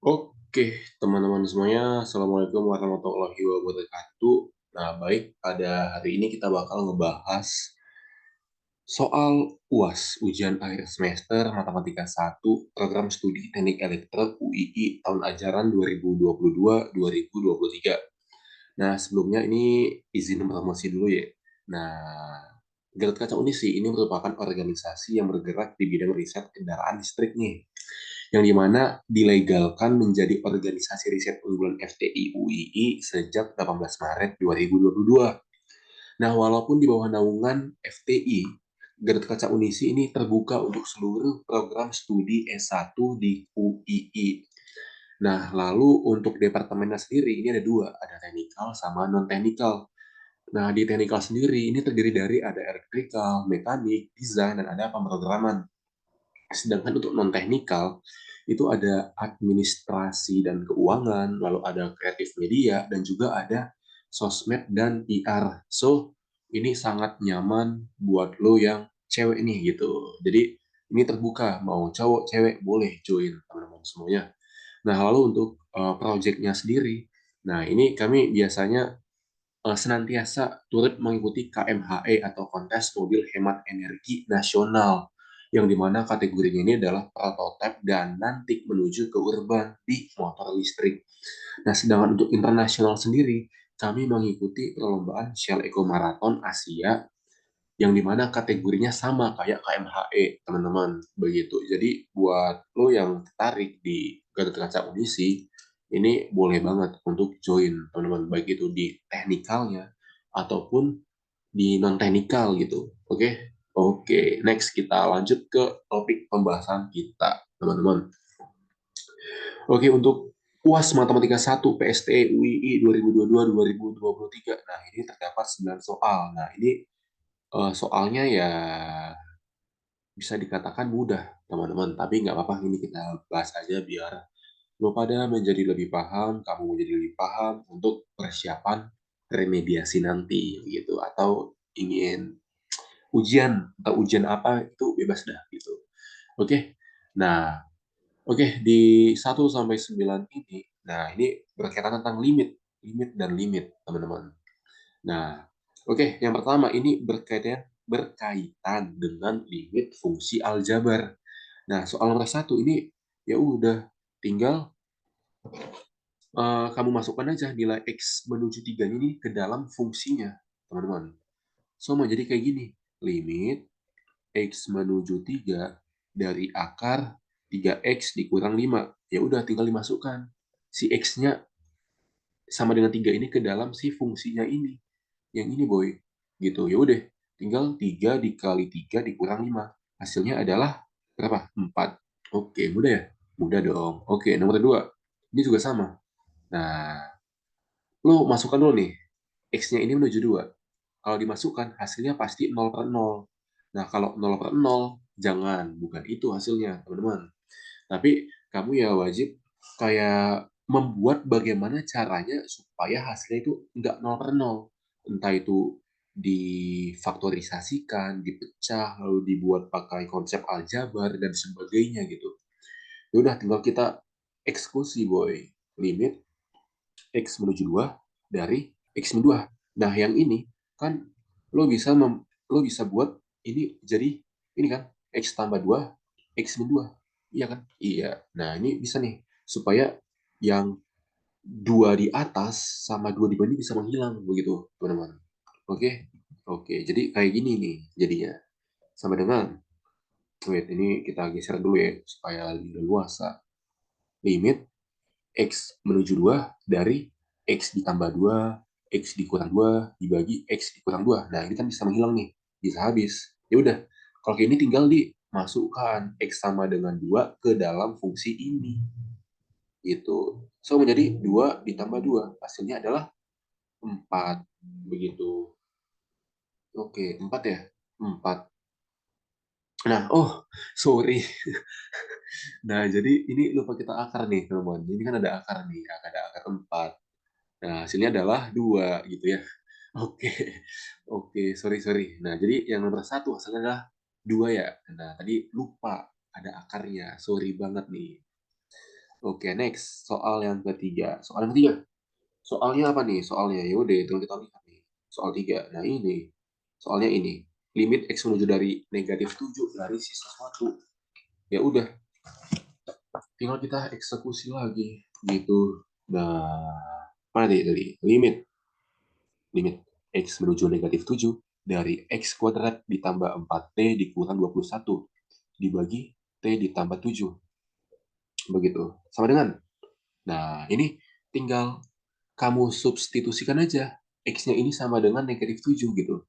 Oke, teman-teman semuanya, Assalamualaikum warahmatullahi wabarakatuh. Nah, baik, pada hari ini kita bakal ngebahas soal UAS, Ujian Akhir Semester Matematika 1, Program Studi Teknik Elektro UII tahun ajaran 2022-2023. Nah, sebelumnya ini izin promosi dulu ya. Nah, Gatot Kaca Unisi ini merupakan organisasi yang bergerak di bidang riset kendaraan listrik nih, yang dimana dilegalkan menjadi organisasi riset unggulan FTI UII sejak 18 Maret 2022. Nah, walaupun di bawah naungan FTI, Gatot Kaca Unisi ini terbuka untuk seluruh program studi S1 di UII. Nah, lalu untuk departemennya sendiri ini ada dua, ada teknikal sama non-teknikal. Nah, di teknikal sendiri ini terdiri dari ada elektrikal, mekanik, desain, dan ada pemrograman. Sedangkan untuk non-teknikal, itu ada administrasi dan keuangan, lalu ada kreatif media, dan juga ada sosmed dan PR. So, ini sangat nyaman buat lo yang cewek nih gitu. Jadi, ini terbuka, mau cowok, cewek, boleh join teman-teman semuanya. Nah, lalu untuk project-nya sendiri, nah ini kami biasanya senantiasa turut mengikuti KMHE atau Kontes Mobil Hemat Energi Nasional, yang dimana kategorinya ini adalah prototipe dan nanti menuju ke urban di motor listrik. Nah, sedangkan untuk internasional sendiri, kami mengikuti perlombaan Shell Eco Marathon Asia, yang dimana kategorinya sama kayak KMHE, teman-teman. Begitu. Jadi, buat lo yang tertarik di Gatot Kaca Unisi, ini boleh banget untuk join, teman-teman. Baik itu di teknikalnya, ataupun di non-teknikal gitu. Oke? Oke, next kita lanjut ke topik pembahasan kita, teman-teman. Oke, untuk UAS Matematika 1 PSTE UII 2022-2023. Nah, ini terdapat 9 soal. Nah, ini soalnya ya bisa dikatakan mudah, teman-teman. Tapi nggak apa-apa, ini kita bahas aja biar lo pada menjadi lebih paham, kamu menjadi lebih paham untuk persiapan remediasi nanti, gitu. Atau ingin ujian, atau ujian apa, itu bebas dah, gitu. Oke, nah, oke, di 1 sampai 9 ini, nah ini berkaitan tentang limit, limit dan limit, teman-teman. Nah, oke, yang pertama ini berkaitan dengan limit fungsi aljabar. Nah, soal nomor 1 ini ya udah tinggal kamu masukkan aja nilai X menuju 3 ini ke dalam fungsinya, teman-teman. So, mau jadi kayak gini, limit X menuju 3 dari akar 3X dikurang 5. Ya udah tinggal dimasukkan si X-nya sama dengan 3 ini ke dalam si fungsinya ini. Yang ini boy, gitu. Ya udah, tinggal 3 dikali 3 dikurang 5. Hasilnya adalah berapa? 4. Oke, mudah ya? Mudah dong. Oke, nomor 2. Ini juga sama. Nah, lo masukkan dulu nih. X-nya ini menuju 2. Kalau dimasukkan, hasilnya pasti 0/0. Nah, kalau 0/0, jangan. Bukan itu hasilnya, teman-teman. Tapi kamu ya wajib kayak membuat bagaimana caranya supaya hasilnya itu nggak 0/0. Entah itu difaktorisasikan, dipecah, lalu dibuat pakai konsep aljabar dan sebagainya gitu. Ya udah tinggal kita eksekusi boy. Limit X menuju 2 dari X menuju 2. Nah, yang ini kan lo bisa buat ini jadi ini kan X tambah 2 X min 2. Iya kan? Iya. Nah, ini bisa nih supaya yang 2 di atas sama 2 di bawah ini bisa menghilang begitu, teman-teman. Oke? Oke, jadi kayak gini nih jadinya. Sama dengan wait, ini kita geser dulu ya supaya lebih leluasa. Limit X menuju 2 dari X ditambah 2, X dikurang 2, dibagi X dikurang 2. Nah, ini kan bisa menghilang nih. Bisa habis. Ya udah, kalau kayak ini tinggal dimasukkan X sama dengan 2 ke dalam fungsi ini. Gitu. So, menjadi 2 ditambah 2. Hasilnya adalah 4. Begitu. Oke, 4 ya? 4. Nah, oh, sorry. Nah, jadi ini lupa kita akar nih, teman-teman. Ini kan ada akar nih, ada akar 4. Nah, hasilnya adalah 2 gitu ya. Oke, oke, sorry, sorry. Nah, jadi yang nomor 1 hasilnya adalah 2 ya. Nah, tadi lupa ada akarnya. Sorry banget nih. Oke, next. Soal yang ketiga. Soal yang ketiga. Soalnya apa nih? Soalnya ya udah itu kita lihat nih. Soal 3. Nah, ini. Soalnya ini. Limit X menuju dari negatif 7 dari sisa 1. Ya udah, tinggal kita eksekusi lagi gitu. Nah, mana tadi? Limit X menuju negatif 7 dari X kuadrat ditambah 4T dikurang 21 dibagi T ditambah 7. Begitu. Sama dengan. Nah, ini tinggal kamu substitusikan aja. X-nya ini sama dengan negatif 7 gitu.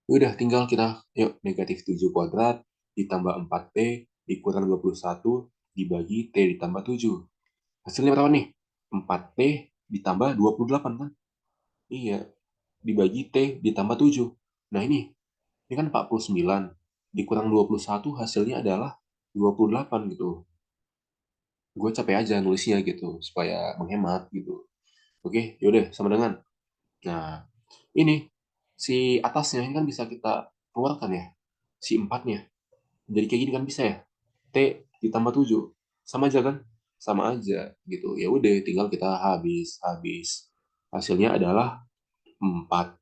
Udah, tinggal kita, yuk, negatif 7 kuadrat ditambah 4T dikurang 21 dibagi T ditambah 7. Hasilnya berapa nih? 4T ditambah 28 kan? Iya, dibagi T ditambah 7. Nah ini kan 49. Dikurang 21 hasilnya adalah 28 gitu. Gue capek aja nulisnya gitu, supaya menghemat gitu. Oke, yaudah, sama dengan. Nah, ini si atasnya ini kan bisa kita keluarkan ya, si empatnya. Jadi kayak gini kan bisa ya, T ditambah 7. Sama aja kan? Sama aja gitu. Ya udah, tinggal kita habis. Hasilnya adalah 4,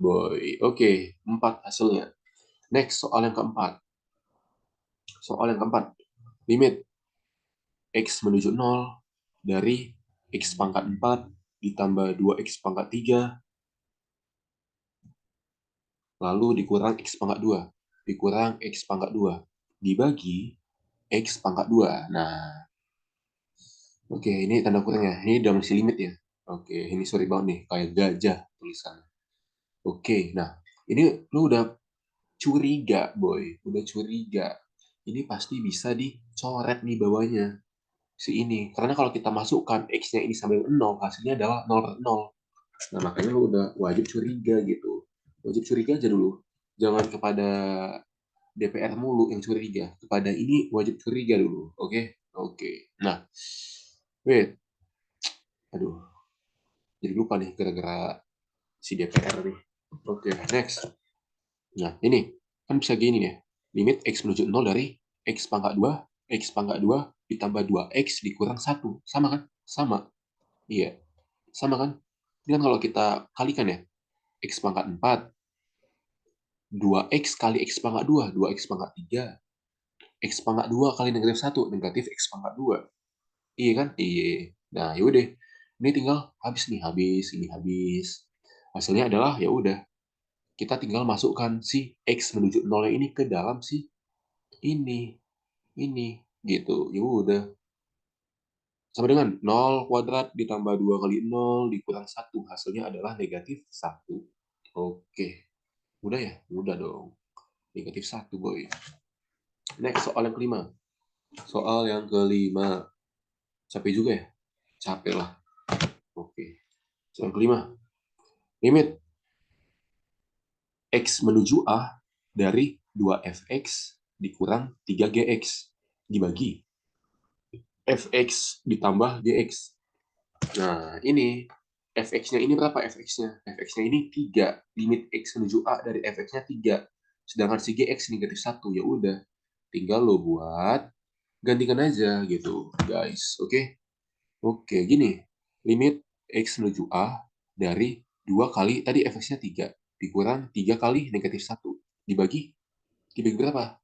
boy. Oke, 4 hasilnya. Next, soal yang keempat. Soal yang keempat. Limit X menuju 0 dari X pangkat 4 ditambah 2X pangkat 3 lalu dikurang X pangkat 2 dikurang X pangkat 2 dibagi X pangkat 2. Nah, oke, ini tanda kurangnya. Ini udah masih limit ya. Oke, ini sorry banget nih, kayak gajah tulisan. Oke, nah, ini lu udah curiga, boy. Udah curiga. Ini pasti bisa dicoret nih bawahnya. Si ini. Karena kalau kita masukkan X-nya ini sampai 0, hasilnya adalah 0 per 0. Nah, makanya lu udah wajib curiga gitu. Wajib curiga aja dulu. Jangan kepada DPR mulu yang curiga. Kepada ini wajib curiga dulu. Oke? Oke. Nah, wait. Aduh, jadi lupa nih gara-gara si DPR nih. Oke, next. Nah, ini kan bisa gini ya. Limit X menuju 0 dari X pangkat 2 ditambah 2X dikurang 1. Sama kan? Sama. Iya, sama kan? Ini kan kalau kita kalikan ya. X pangkat 4, 2X kali X pangkat 2, 2X pangkat 3, X pangkat 2 kali negatif 1, negatif X pangkat 2. Iya kan? Iya. Nah, yaudah. Ini tinggal habis nih, habis, ini habis. Hasilnya adalah ya udah, kita tinggal masukkan si X menuju 0 ini ke dalam si ini, gitu. Ya udah. Sama dengan 0 kuadrat ditambah 2 kali 0 dikurang 1. Hasilnya adalah negatif 1. Oke. Udah ya? Udah dong. Negatif 1, boy. Next, soal yang kelima. Soal yang kelima. Capek juga ya? Capek lah. Oke. Soal yang kelima. Limit X menuju A dari 2fx dikurang 3gx dibagi fx ditambah gx. Nah, ini fx-nya ini berapa fx-nya? Fx-nya ini 3. Limit X menuju A dari fx-nya 3. Sedangkan si gx negatif 1. Ya udah, tinggal lo buat gantikan aja gitu, guys. Oke? Oke, gini. Limit X menuju A dari 2 kali, tadi fx-nya 3. Dikurang 3 kali negatif 1. Dibagi, dibagi berapa?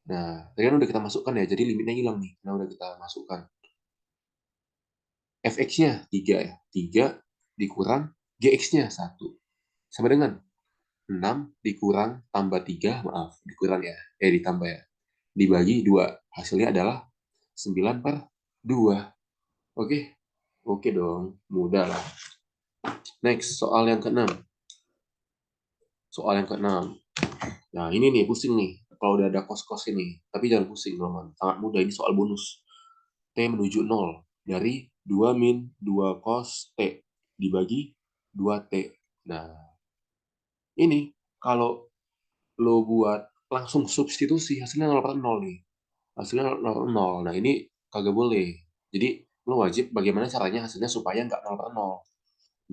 Nah, tadi kan udah kita masukkan ya, jadi limitnya hilang nih. Nah, udah kita masukkan. Fx-nya 3 ya. 3 dikurang Gx-nya 1. Sama dengan 6 dikurang tambah 3, maaf, dikurang ya. Ditambah ya. Dibagi 2. Hasilnya adalah 9 per 2. Oke? Oke dong, mudah lah. Next, soal yang ke-6. Soal yang ke-6. Nah, ini nih, pusing nih. Kalau udah ada kos-kos ini. Tapi jangan pusing, teman. Sangat mudah, ini soal bonus. T menuju 0 dari 2 min 2 cos T dibagi 2T. Nah, ini kalau lo buat langsung substitusi hasilnya 0 per 0 nih. Hasilnya 0 per 0. Nah, ini kagak boleh. Jadi, lo wajib bagaimana caranya hasilnya supaya nggak 0 per 0.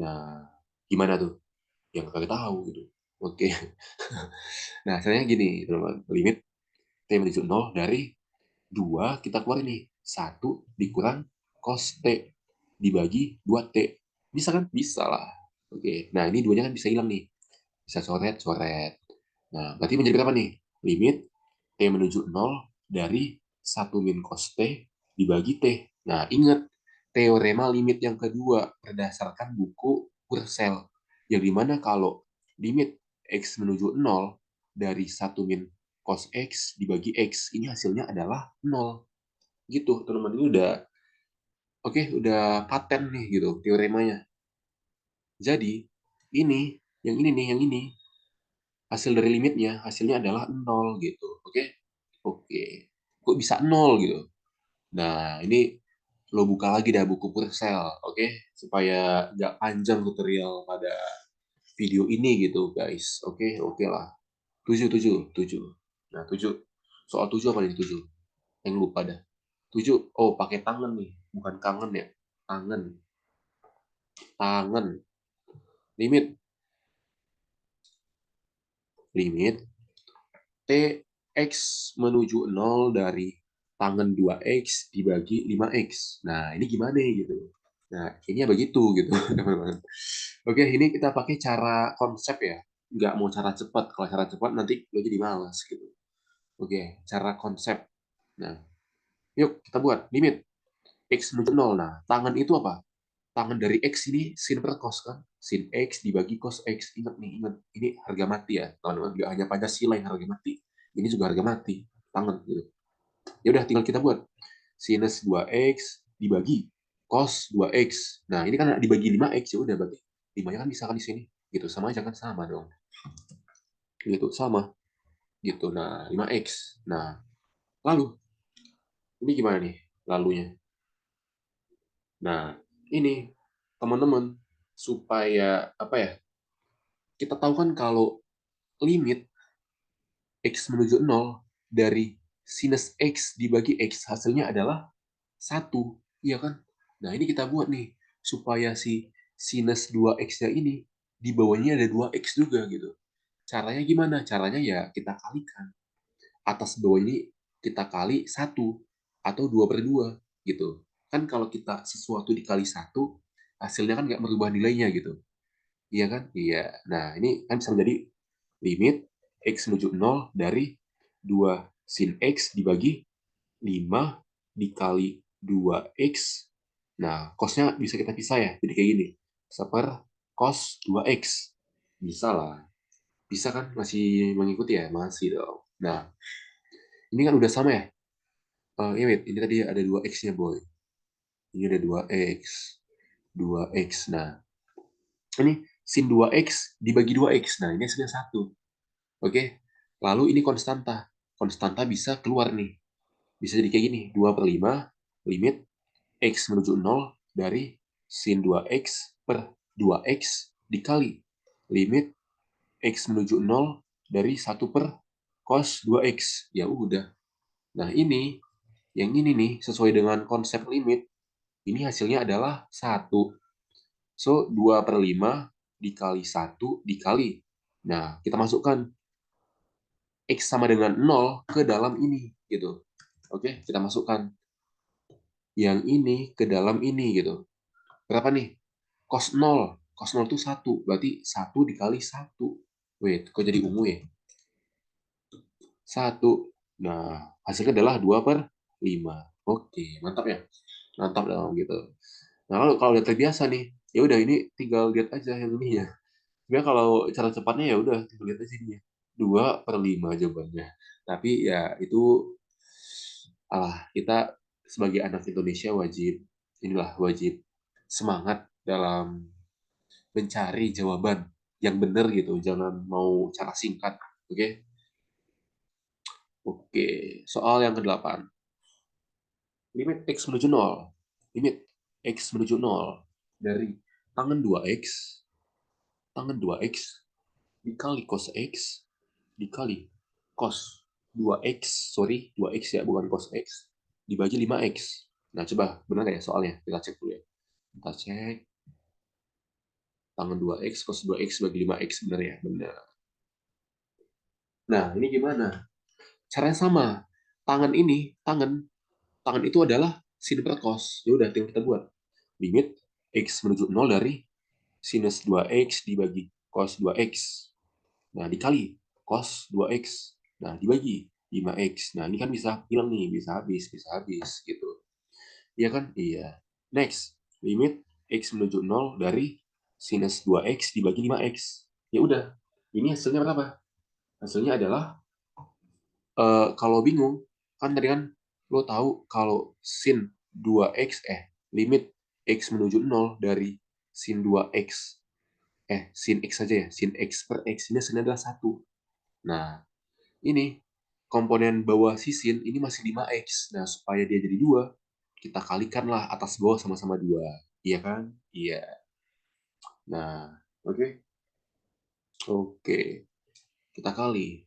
Nah, gimana tuh? Yang kagak tahu gitu. Oke. Nah, hasilnya gini, teman. Limit T menuju 0 dari 2 kita keluar ini. 1 dikurang cos T dibagi 2T. Bisa kan? Bisa lah. Oke, nah ini duanya kan bisa hilang nih. Bisa coret-coret. Nah, berarti menjadi berapa nih? Limit T menuju 0 dari 1 min cos T dibagi T. Nah, ingat teorema limit yang kedua berdasarkan buku Purcell. Yang dimana kalau limit X menuju 0 dari 1 min cos X dibagi X, ini hasilnya adalah 0. Gitu, teman-teman. Ini udah, oke, udah paten nih gitu teoremanya. Jadi, ini, yang ini nih, yang ini, hasil dari limitnya, hasilnya adalah 0 gitu. Oke? Oke. Kok bisa 0 gitu? Nah, ini lo buka lagi dah buku Purcell, oke? Supaya nggak panjang tutorial pada video ini gitu, guys. Oke, oke lah. 7, 7, 7. Nah, 7. Soal 7 apa nih 7? Yang lupa dah. 7. Oh, pakai tangan nih. Bukan kangen ya. Tangan. Tangan. Limit. Limit Tx menuju 0 dari tangen 2x dibagi 5x. Nah, ini gimana gitu? Nah, ini ya begitu gitu, teman-teman. Oke, ini kita pakai cara konsep ya. Nggak mau cara cepat. Kalau cara cepat nanti lo jadi malas gitu. Oke, cara konsep. Nah, yuk kita buat limit x menuju 0. Nah, tangan itu apa? Tangan dari x ini sin per cos kan? Sin x dibagi cos x. Ingat nih, ingat. Ini harga mati ya, teman-teman. Nggak hanya Pancasila yang harga mati. Ini juga harga mati. Tangan gitu. Ya udah tinggal kita buat. Sinus 2x dibagi cos 2x. Nah, ini kan dibagi 5x ya udah berarti 5-nya kan bisa kan di sini. Gitu. Sama aja kan sama dong. Gitu, sama. Gitu. Nah, 5x. Nah, lalu ini gimana nih lalunya? Nah, ini teman-teman supaya apa ya? Kita tahu kan kalau limit x menuju 0 dari sinus x dibagi x hasilnya adalah 1, iya kan? Nah, ini kita buat nih supaya si sinus 2x-nya ini di bawahnya ada 2x juga gitu. Caranya gimana? Caranya ya kita kalikan. Atas bawah ini kita kali 1 atau 2/2 gitu. Kan kalau kita sesuatu dikali 1, hasilnya kan nggak merubah nilainya gitu. Iya kan? Iya. Nah, ini kan bisa menjadi limit x menuju 0 dari 2 sin x dibagi 5 dikali 2x. Nah, cosnya bisa kita pisah ya. Jadi kayak gini. Seper cos 2x. Bisa lah. Bisa kan? Masih mengikuti ya? Masih dong. Nah, ini kan udah sama ya. Ya, wait. Ini tadi ada 2x-nya, boy. Ini ada 2x. 2x. Nah, ini sin 2x dibagi 2x. Nah, ini hasilnya 1. Oke. Lalu ini konstanta. Konstanta bisa keluar nih. Bisa jadi kayak gini. 2/5 limit x menuju 0 dari sin 2x per 2x dikali limit x menuju 0 dari 1 per cos 2x. Ya udah. Nah, ini, yang ini nih, sesuai dengan konsep limit, ini hasilnya adalah 1. So, 2/5 dikali 1 dikali. Nah, kita masukkan X sama dengan 0 ke dalam ini. Gitu. Oke, kita masukkan yang ini ke dalam ini. Gitu. Berapa nih? Cos 0. Cos 0 itu 1. Berarti 1 dikali 1. Wait, kok jadi ungu ya? 1. Nah, hasilnya adalah 2/5. Oke, mantap ya? Mantap dong gitu. Nah, kalau udah terbiasa nih, ya udah ini tinggal lihat aja yang ini ya. Sebenarnya kalau cara cepatnya ya udah tinggal lihat aja ini ya. 2/5 jawabannya. Tapi ya itu kita sebagai anak Indonesia wajib semangat dalam mencari jawaban yang benar gitu. Jangan mau cara singkat. Oke? Oke. Soal yang ke-8. Limit X menuju 0. Limit X menuju 0 dari tangen 2X, tangen 2X dikali cos X dikali cos 2X, sorry, 2X ya, bukan cos X, dibagi 5X. Nah, coba, benar ya soalnya? Kita cek dulu ya. Kita cek, tangen 2X, cos 2X bagi 5X, benar ya? Benar. Nah, ini gimana? Caranya sama. Tangan ini, tangan itu adalah sin per cos. Ya udah, tinggal kita buat limit x menuju 0 dari sinus 2x dibagi cos 2x. Nah, dikali cos 2x. Nah, dibagi 5x. Nah, ini kan bisa hilang nih, bisa habis gitu. Iya kan? Iya. Next, limit x menuju 0 dari sinus 2x dibagi 5x. Ya udah, ini hasilnya berapa? Hasilnya adalah, kalau bingung, kan tadi kan lo tahu kalau sin 2x, limit x menuju 0 dari sin 2x, sin x saja ya, sin x per x ini hasilnya adalah 1. Nah, ini komponen bawah si sin ini masih 5x. Nah, supaya dia jadi 2, kita kalikanlah atas bawah sama-sama 2. Iya kan? Iya. Nah, oke. Oke. Kita kali.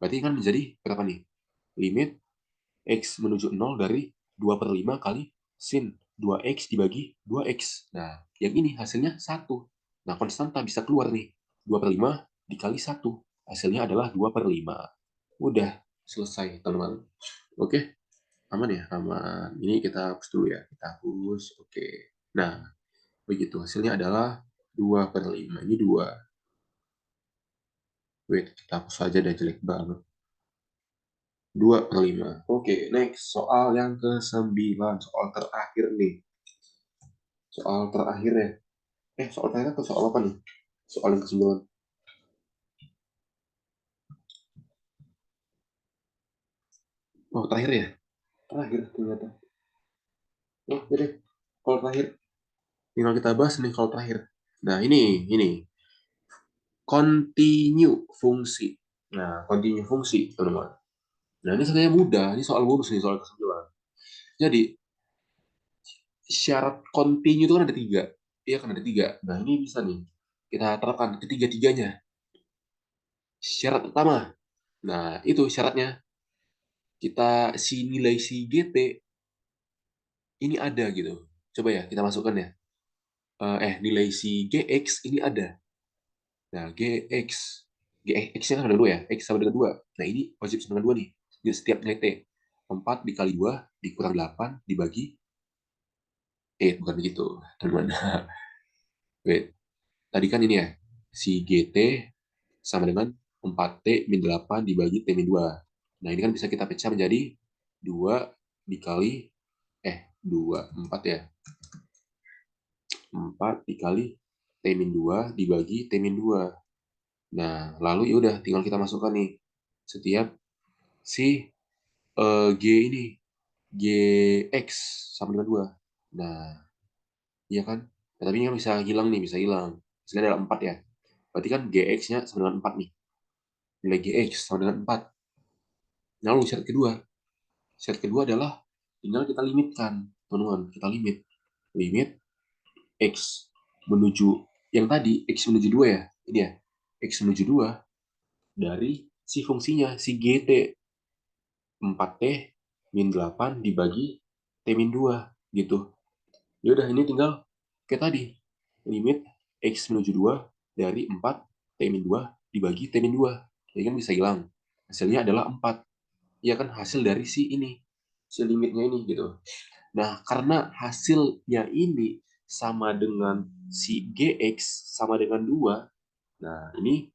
Berarti kan menjadi berapa nih? Limit x menuju 0 dari 2 per 5 kali sin 2x dibagi 2x. Nah, yang ini hasilnya 1. Nah, konstanta bisa keluar nih. 2 per 5 dikali 1. Hasilnya adalah 2 per 5. Udah, selesai, teman-teman. Oke, aman ya? Aman. Ini kita hapus dulu ya. Kita hapus. Oke. Nah, begitu. Hasilnya adalah 2 per 5. Ini 2. Wait, kita hapus saja, dah jelek banget. 2 per 5. Oke, next. Soal yang ke-9. Soal terakhir nih. Soal terakhir ya. Soal terakhir atau soal apa nih? Soal yang ke-9. Oh, terakhir ya? Terakhir ternyata. Oh, jadi kalau terakhir. Tinggal kita bahas nih kalau terakhir. Nah, ini. Continue fungsi. Nah, continue fungsi, teman-teman. Nah, ini sebenarnya mudah. Ini soal bonus nih, soal ke-9. Jadi, syarat continue itu kan ada 3. Iya kan ada 3. Nah, ini bisa nih. Kita terapkan ketiga-tiganya. Syarat pertama. Nah, itu syaratnya. Si nilai si GT ini ada gitu. Coba ya, kita masukkan ya. Nilai si GX ini ada. Nah, GX-nya kan ada 2 ya. X sama dengan 2. Nah, ini wajib sama dengan 2 nih. Jadi setiap nilai T. 4 dikali 2 dikurang 8 dibagi. Bukan begitu, teman. Wait. Tadi kan ini ya. Si GT sama dengan 4T min 8 dibagi T min 2. Nah, ini kan bisa kita pecah menjadi 2 dikali 2, 4 ya. 4 dikali T min 2 dibagi T min 2. Nah, lalu ya udah tinggal kita masukkan nih setiap si G ini, GX sama dengan 2. Nah, iya kan? Nah, tapi ini kan bisa hilang nih, bisa hilang. Hasilnya adalah 4 ya. Berarti kan GX-nya sama dengan 4 nih. Nilai GX sama dengan 4. Nah, lalu syarat kedua. Syarat kedua adalah tinggal kita limitkan, teman-teman. Kita limit. Limit X menuju, yang tadi X menuju 2 ya. Ini ya. X menuju 2 dari si fungsinya, si GT. 4T min 8 dibagi T min 2 gitu. Ya udah, ini tinggal kayak tadi. Limit X menuju 2 dari 4 T min 2 dibagi T min 2. Jadi kan bisa hilang. Hasilnya adalah 4. Ya kan, hasil dari si ini. Si limitnya ini gitu. Nah, karena hasilnya ini sama dengan si GX sama dengan 2. Nah, ini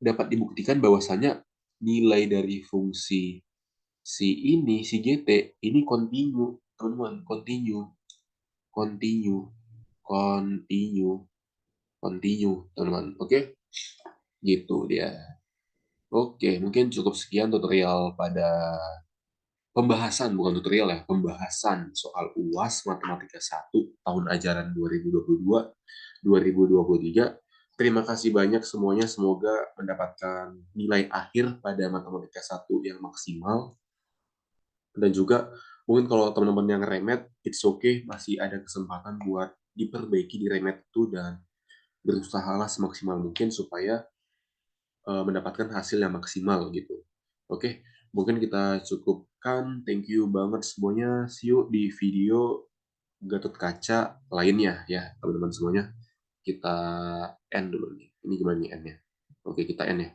dapat dibuktikan bahwasanya nilai dari fungsi si GT ini continue, teman-teman. Continue, continue, continue, continue, teman-teman. Oke, gitu dia. Oke, mungkin cukup sekian tutorial pada pembahasan, bukan tutorial ya, pembahasan soal UAS Matematika 1 tahun ajaran 2022-2023. Terima kasih banyak semuanya, semoga mendapatkan nilai akhir pada Matematika 1 yang maksimal. Dan juga mungkin kalau teman-teman yang remet, it's okay, masih ada kesempatan buat diperbaiki di remet itu dan berusahalah semaksimal mungkin supaya mendapatkan hasil yang maksimal gitu. Oke, mungkin kita cukupkan. Thank you banget semuanya. See you di video Gatot Kaca lainnya ya, teman-teman semuanya. Kita end dulu nih. Ini gimana nih end-nya? Oke, kita end ya.